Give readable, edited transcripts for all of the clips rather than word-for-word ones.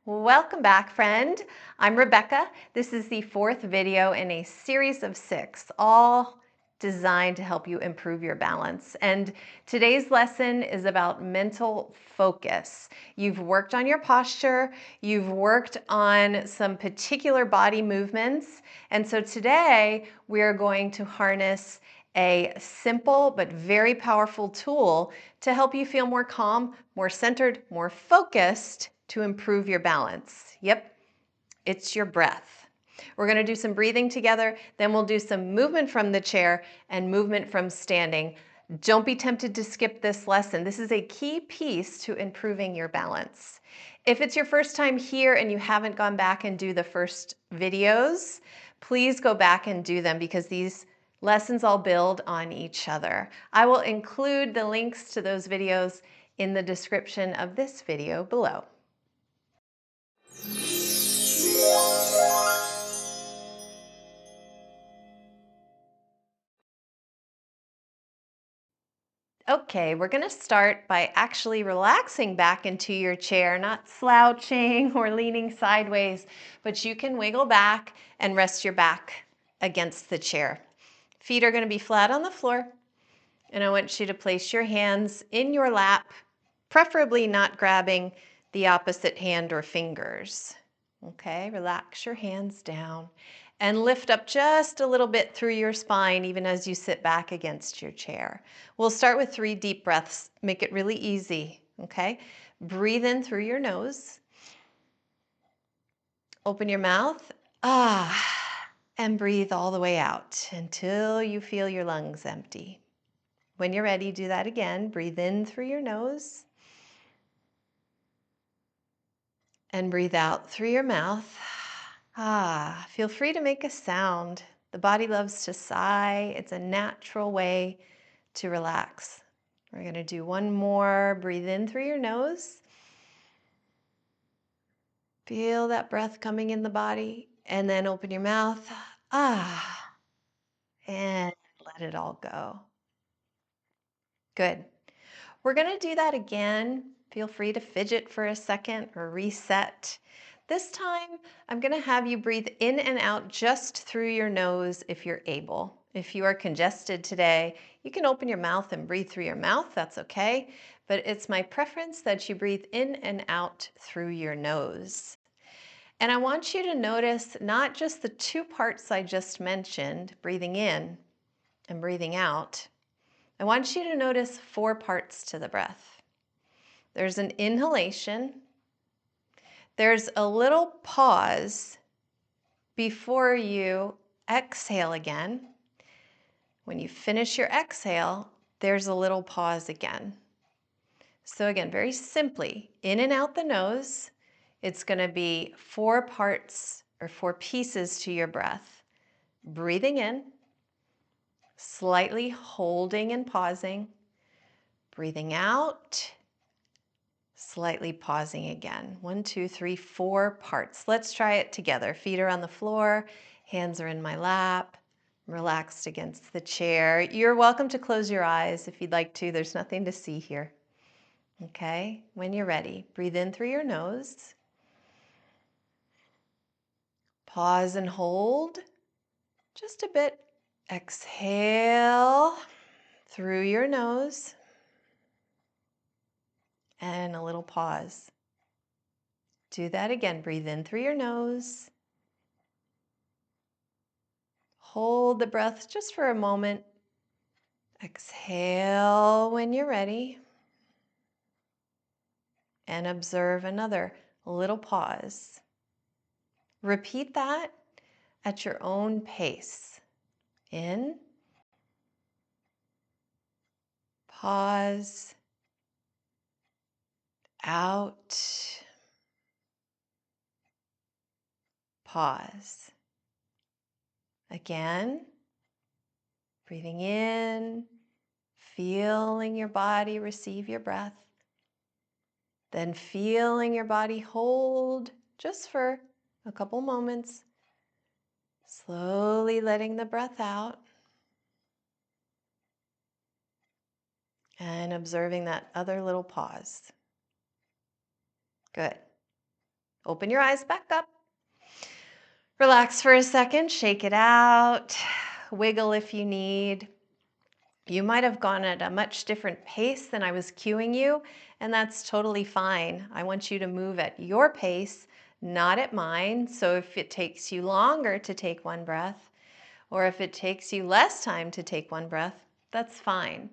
Welcome back, friend. I'm Rebecca. This is the fourth video in a series of 6, all designed to help you improve your balance. And today's lesson is about mental focus. You've worked on your posture, you've worked on some particular body movements, and so today we are going to harness a simple but very powerful tool to help you feel more calm, more centered, more focused to improve your balance. Yep, it's your breath. We're going to do some breathing together, then we'll do some movement from the chair and movement from standing. Don't be tempted to skip this lesson. This is a key piece to improving your balance. If it's your first time here and you haven't gone back and do the first videos, please go back and do them because these lessons all build on each other. I will include the links to those videos in the description of this video below. Okay, we're going to start by actually relaxing back into your chair, not slouching or leaning sideways, but you can wiggle back and rest your back against the chair. Feet are going to be flat on the floor, and I want you to place your hands in your lap, preferably not grabbing the opposite hand or fingers. Okay, relax your hands down and lift up just a little bit through your spine even as you sit back against your chair. We'll start with 3 deep breaths. Make it really easy, okay? Breathe in through your nose. Open your mouth. And breathe all the way out until you feel your lungs empty. When you're ready, do that again. Breathe in through your nose. And breathe out through your mouth. Feel free to make a sound. The body loves to sigh. It's a natural way to relax. We're going to do one more. Breathe in through your nose. Feel that breath coming in the body. And then open your mouth. And let it all go. Good. We're going to do that again. Feel free to fidget for a second or reset. This time, I'm going to have you breathe in and out just through your nose if you're able. If you are congested today, you can open your mouth and breathe through your mouth. That's okay. But it's my preference that you breathe in and out through your nose. And I want you to notice not just the 2 parts I just mentioned, breathing in and breathing out. I want you to notice 4 parts to the breath. There's an inhalation. There's a little pause before you exhale again. When you finish your exhale, there's a little pause again. So again, very simply, in and out the nose, it's going to be 4 parts or 4 pieces to your breath. Breathing in, slightly holding and pausing, breathing out, slightly pausing again. 1, 2, 3, 4 parts. Let's try it together. Feet are on the floor, hands are in my lap, relaxed against the chair. You're welcome to close your eyes if you'd like to. There's nothing to see here. Okay, when you're ready, breathe in through your nose. Pause and hold just a bit. Exhale through your nose. And a little pause. Do that again. Breathe in through your nose. Hold the breath just for a moment. Exhale when you're ready. And observe another little pause. Repeat that at your own pace. In, pause, out, pause. Again, breathing in, feeling your body receive your breath. Then feeling your body hold just for a couple moments. Slowly letting the breath out. And observing that other little pause. Good. Open your eyes back up. Relax for a second, shake it out, wiggle if you need. You might have gone at a much different pace than I was cueing you, and that's totally fine. I want you to move at your pace, not at mine. So if it takes you longer to take one breath, or if it takes you less time to take one breath, that's fine.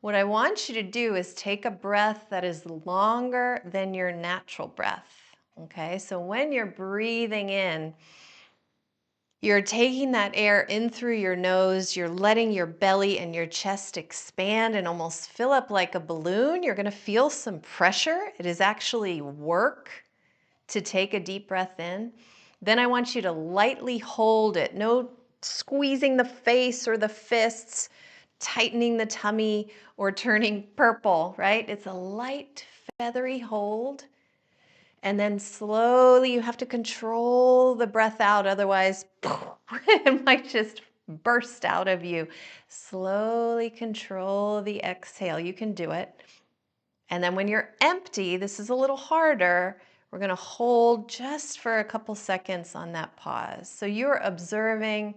What I want you to do is take a breath that is longer than your natural breath. Okay, so when you're breathing in, you're taking that air in through your nose, you're letting your belly and your chest expand and almost fill up like a balloon. You're going to feel some pressure. It is actually work to take a deep breath in. Then I want you to lightly hold it. No squeezing the face or the fists, tightening the tummy or turning purple, right? It's a light, feathery hold. And then slowly you have to control the breath out, otherwise it might just burst out of you. Slowly control the exhale. You can do it. And then when you're empty, this is a little harder. We're going to hold just for a couple seconds on that pause. So you're observing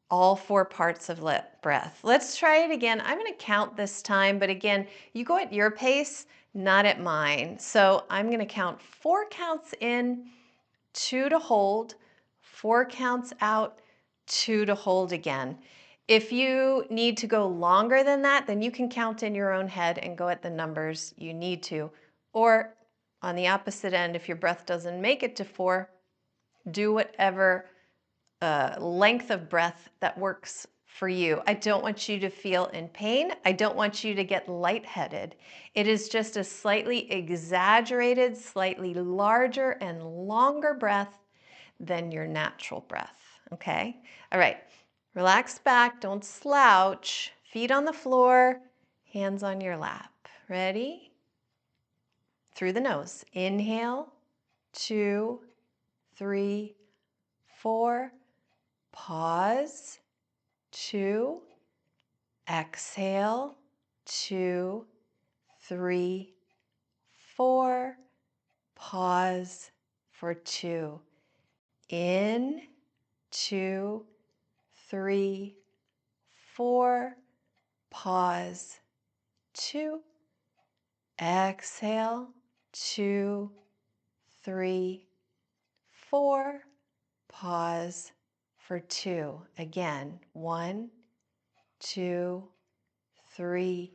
all 4 parts of breath. Let's try it again. I'm going to count this time, but again, you go at your pace, not at mine. So I'm going to count 4 counts in, 2 to hold, 4 counts out, 2 to hold again. If you need to go longer than that, then you can count in your own head and go at the numbers you need to. Or on the opposite end, if your breath doesn't make it to 4, do whatever length of breath that works for you. I don't want you to feel in pain. I don't want you to get lightheaded. It is just a slightly exaggerated, slightly larger and longer breath than your natural breath, okay? All right, relax back, don't slouch, feet on the floor, hands on your lap. Ready? Through the nose, inhale, 2, 3, 4, pause, 2, exhale, 2, 3, 4, pause for 2. In, 2, 3, 4, pause, 2, exhale, 2, 3, 4, pause for 2. Again, 1, 2, 3,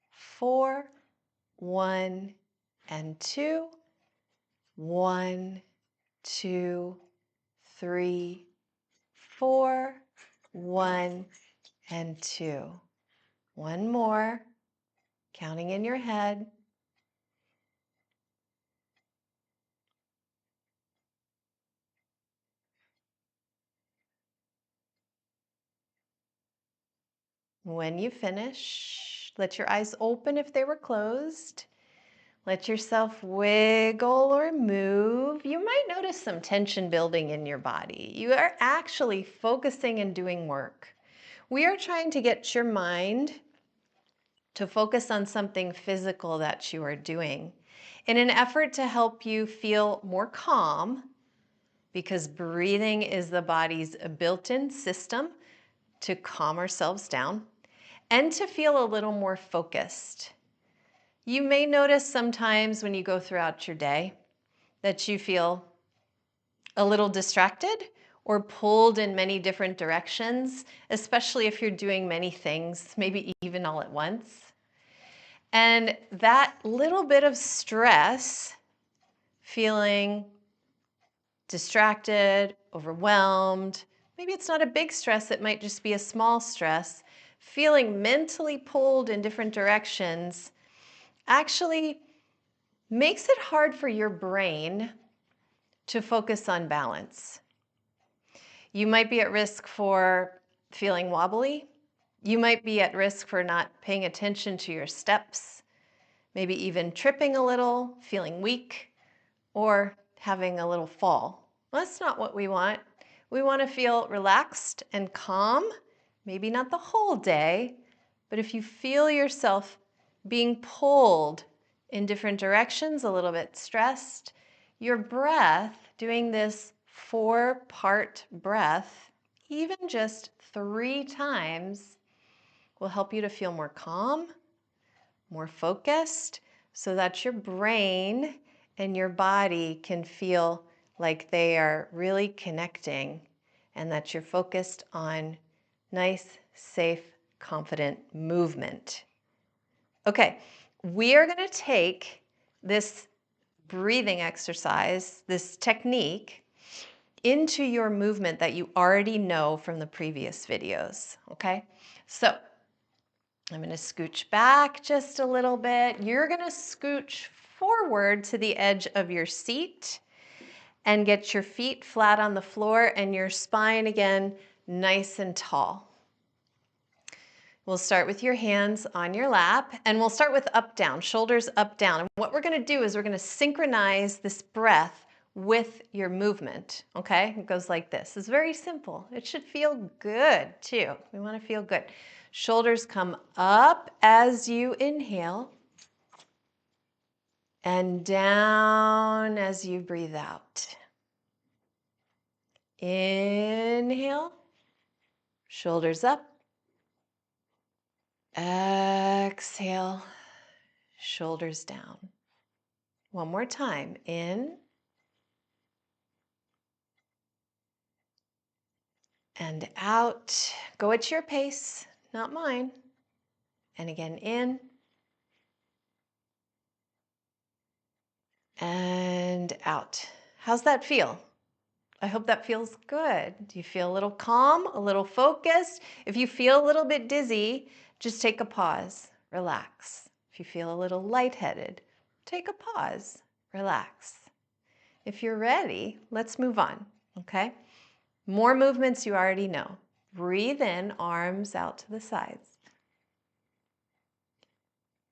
4, 1 and 2, 1, 2, 3, 4, 1 and 2. One more, counting in your head. When you finish, let your eyes open if they were closed. Let yourself wiggle or move. You might notice some tension building in your body. You are actually focusing and doing work. We are trying to get your mind to focus on something physical that you are doing in an effort to help you feel more calm, because breathing is the body's built-in system to calm ourselves down and to feel a little more focused. You may notice sometimes when you go throughout your day that you feel a little distracted or pulled in many different directions, especially if you're doing many things, maybe even all at once. And that little bit of stress, feeling distracted, overwhelmed, maybe it's not a big stress, it might just be a small stress, feeling mentally pulled in different directions, actually makes it hard for your brain to focus on balance. You might be at risk for feeling wobbly. You might be at risk for not paying attention to your steps, maybe even tripping a little, feeling weak, or having a little fall. Well, that's not what we want. We want to feel relaxed and calm, maybe not the whole day, but if you feel yourself being pulled in different directions, a little bit stressed, Your breath, doing this 4-part breath, even just 3 times, will help you to feel more calm, more focused, so that your brain and your body can feel like they are really connecting and that you're focused on nice, safe, confident movement. Okay, we are going to take this breathing exercise, this technique, into your movement that you already know from the previous videos, okay? So I'm going to scooch back just a little bit. You're going to scooch forward to the edge of your seat and get your feet flat on the floor and your spine again nice and tall. We'll start with your hands on your lap, and we'll start with up, down, shoulders up, down. And what we're going to do is we're going to synchronize this breath with your movement, okay? It goes like this. It's very simple. It should feel good too. We want to feel good. Shoulders come up as you inhale and down as you breathe out. Inhale, shoulders up. Exhale, shoulders down. One more time. In and out. Go at your pace, not mine. And again, in and out. How's that feel? I hope that feels good. Do you feel a little calm, a little focused? If you feel a little bit dizzy, just take a pause, relax. If you feel a little lightheaded, take a pause, relax. If you're ready, let's move on, okay? More movements you already know. Breathe in, arms out to the sides.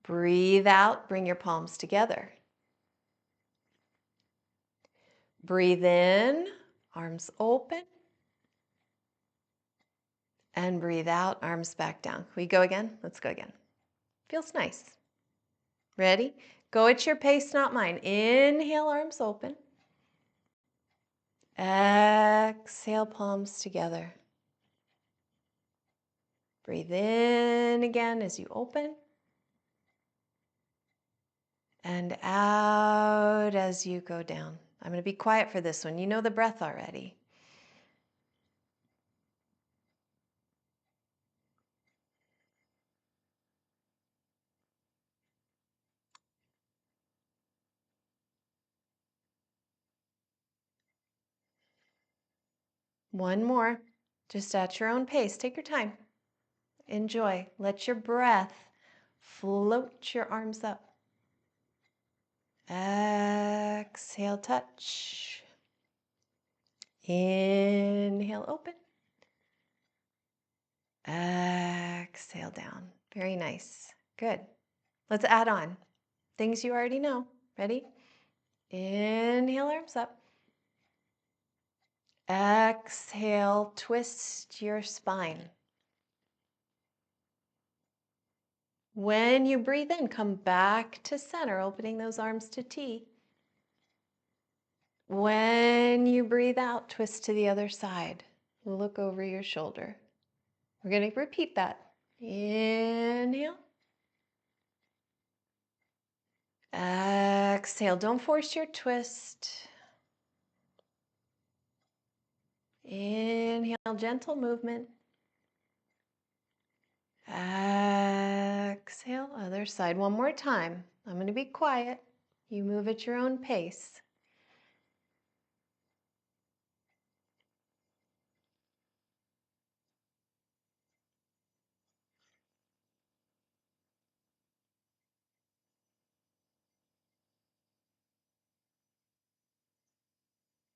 Breathe out, bring your palms together. Breathe in, arms open. And breathe out, arms back down. Can we go again? Let's go again. Feels nice. Ready? Go at your pace, not mine. Inhale, arms open. Exhale, palms together. Breathe in again as you open. And out as you go down. I'm going to be quiet for this one. You know the breath already. One more, just at your own pace. Take your time. Enjoy. Let your breath float your arms up. Exhale, touch. Inhale, open. Exhale, down. Very nice. Good. Let's add on things you already know. Ready? Inhale, arms up. Exhale, twist your spine. When you breathe in, come back to center, opening those arms to T. When you breathe out, twist to the other side. Look over your shoulder. We're going to repeat that. Inhale. Exhale. Don't force your twist. Inhale, gentle movement. Exhale, other side. One more time. I'm going to be quiet. You move at your own pace.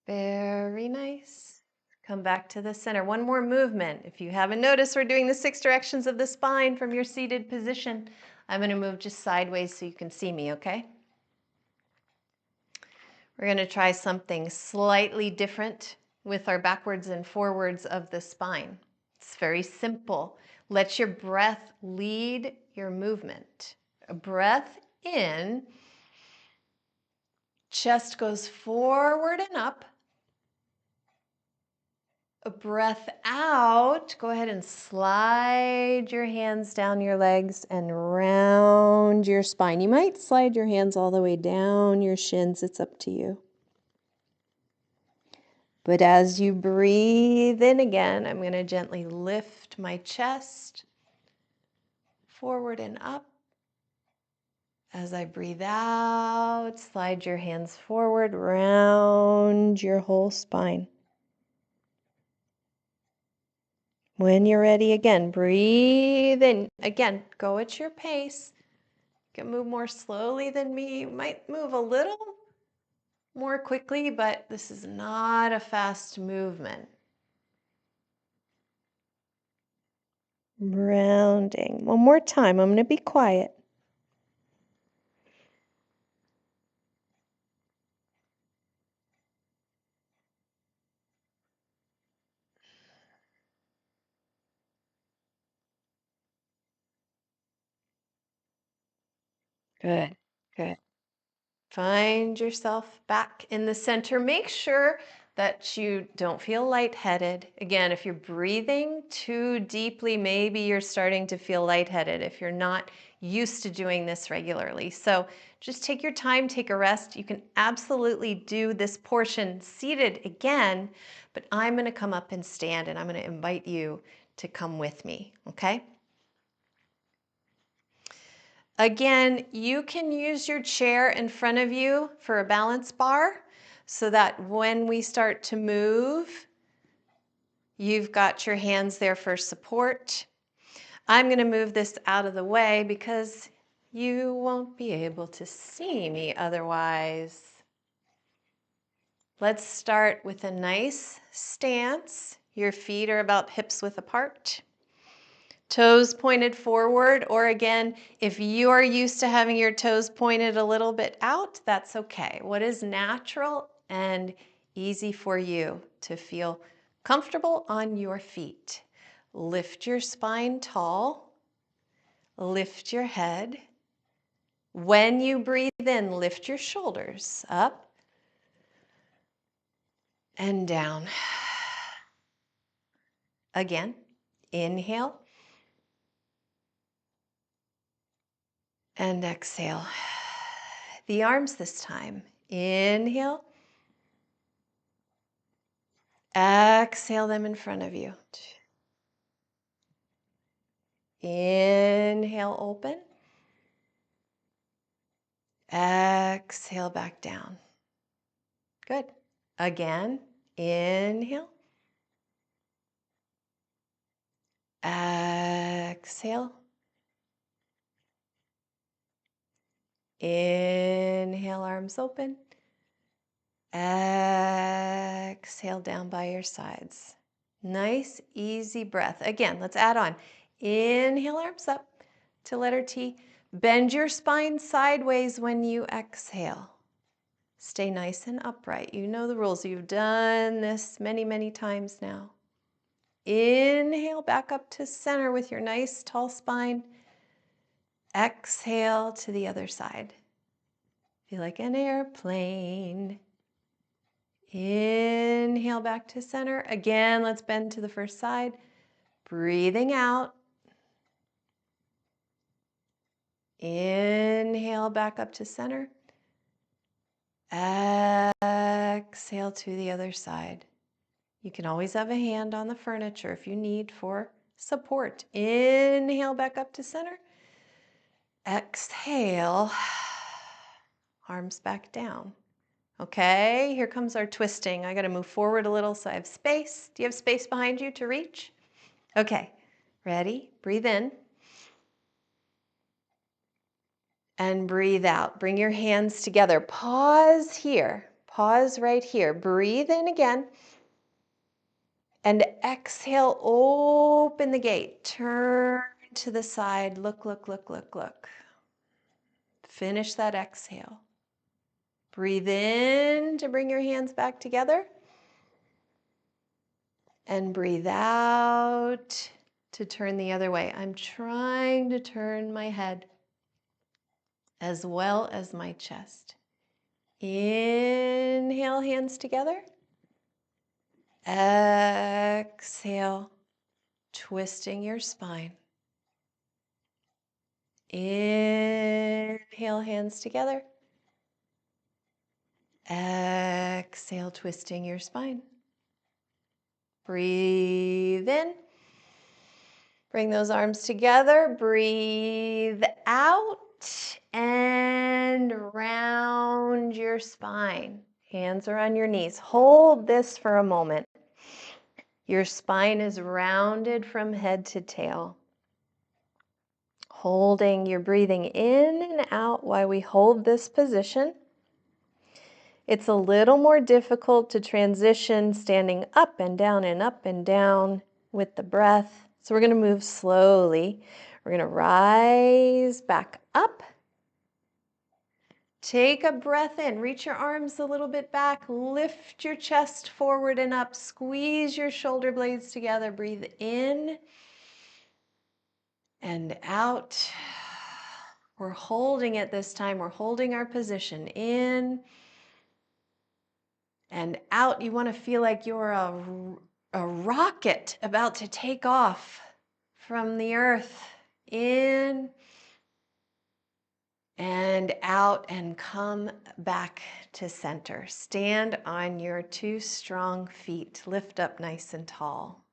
Very nice. Come back to the center. One more movement. If you haven't noticed, we're doing the 6 directions of the spine from your seated position. I'm going to move just sideways so you can see me, okay? We're going to try something slightly different with our backwards and forwards of the spine. It's very simple. Let your breath lead your movement. A breath in, Chest goes forward and up. A breath out. Go ahead and slide your hands down your legs and round your spine. You might slide your hands all the way down your shins. It's up to you. But as you breathe in again, I'm going to gently lift my chest forward and up. As I breathe out, slide your hands forward, round your whole spine. When you're ready, again, breathe in. Again, go at your pace. You can move more slowly than me. You might move a little more quickly, but this is not a fast movement. Rounding. One more time. I'm going to be quiet. Good, good. Find yourself back in the center. Make sure that you don't feel lightheaded. Again, if you're breathing too deeply, maybe you're starting to feel lightheaded if you're not used to doing this regularly. So just take your time, take a rest. You can absolutely do this portion seated again, but I'm going to come up and stand and I'm going to invite you to come with me, okay? Again, you can use your chair in front of you for a balance bar so that when we start to move, you've got your hands there for support. I'm going to move this out of the way because you won't be able to see me otherwise. Let's start with a nice stance. Your feet are about hips width apart. Toes pointed forward, or again, if you are used to having your toes pointed a little bit out, that's okay. What is natural and easy for you to feel comfortable on your feet. Lift your spine tall, lift your head. When you breathe in, lift your shoulders up and down. Again, inhale and exhale. The arms this time. Inhale. Exhale them in front of you. Inhale, open. Exhale back down. Good. Again, inhale. Exhale. Inhale, arms open. Exhale down by your sides. Nice, easy breath. Again, let's add on. Inhale, arms up to letter T. Bend your spine sideways when you exhale. Stay nice and upright. You know the rules. You've done this many, many times now. Inhale back up to center with your nice tall spine. Exhale to the other side. Feel like an airplane. Inhale back to center. Again, let's bend to the first side. Breathing out. Inhale back up to center. Exhale to the other side. You can always have a hand on the furniture if you need for support. Inhale back up to center. Exhale, arms back down. Okay, here comes our twisting. I got to move forward a little so I have space. Do you have space behind you to reach? Okay, ready? Breathe in. And breathe out. Bring your hands together. Pause here. Pause right here. Breathe in again. And exhale, open the gate. Turn to the side. Look, look, look, look, look. Finish that exhale. Breathe in to bring your hands back together. And breathe out to turn the other way. I'm trying to turn my head as well as my chest. Inhale, hands together. Exhale, twisting your spine. Inhale, hands together. Exhale, twisting your spine. Breathe in. Bring those arms together. Breathe out and round your spine. Hands are on your knees. Hold this for a moment. Your spine is rounded from head to tail. Holding, you're breathing in and out while we hold this position. It's a little more difficult to transition standing up and down with the breath. So we're going to move slowly. We're going to rise back up. Take a breath in. Reach your arms a little bit back. Lift your chest forward and up. Squeeze your shoulder blades together. Breathe in and out. We're holding it this time. We're holding our position in and out. You want to feel like you're a rocket about to take off from the earth. In and out and come back to center. Stand on your two strong feet. Lift up nice and tall.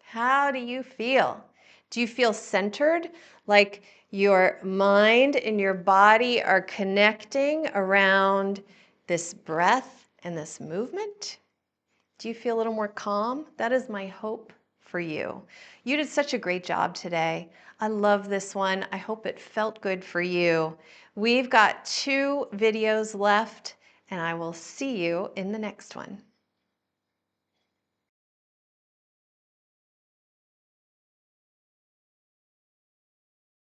How do you feel? Do you feel centered, like your mind and your body are connecting around this breath and this movement? Do you feel a little more calm? That is my hope for you. You did such a great job today. I love this one. I hope it felt good for you. We've got 2 videos left, and I will see you in the next one.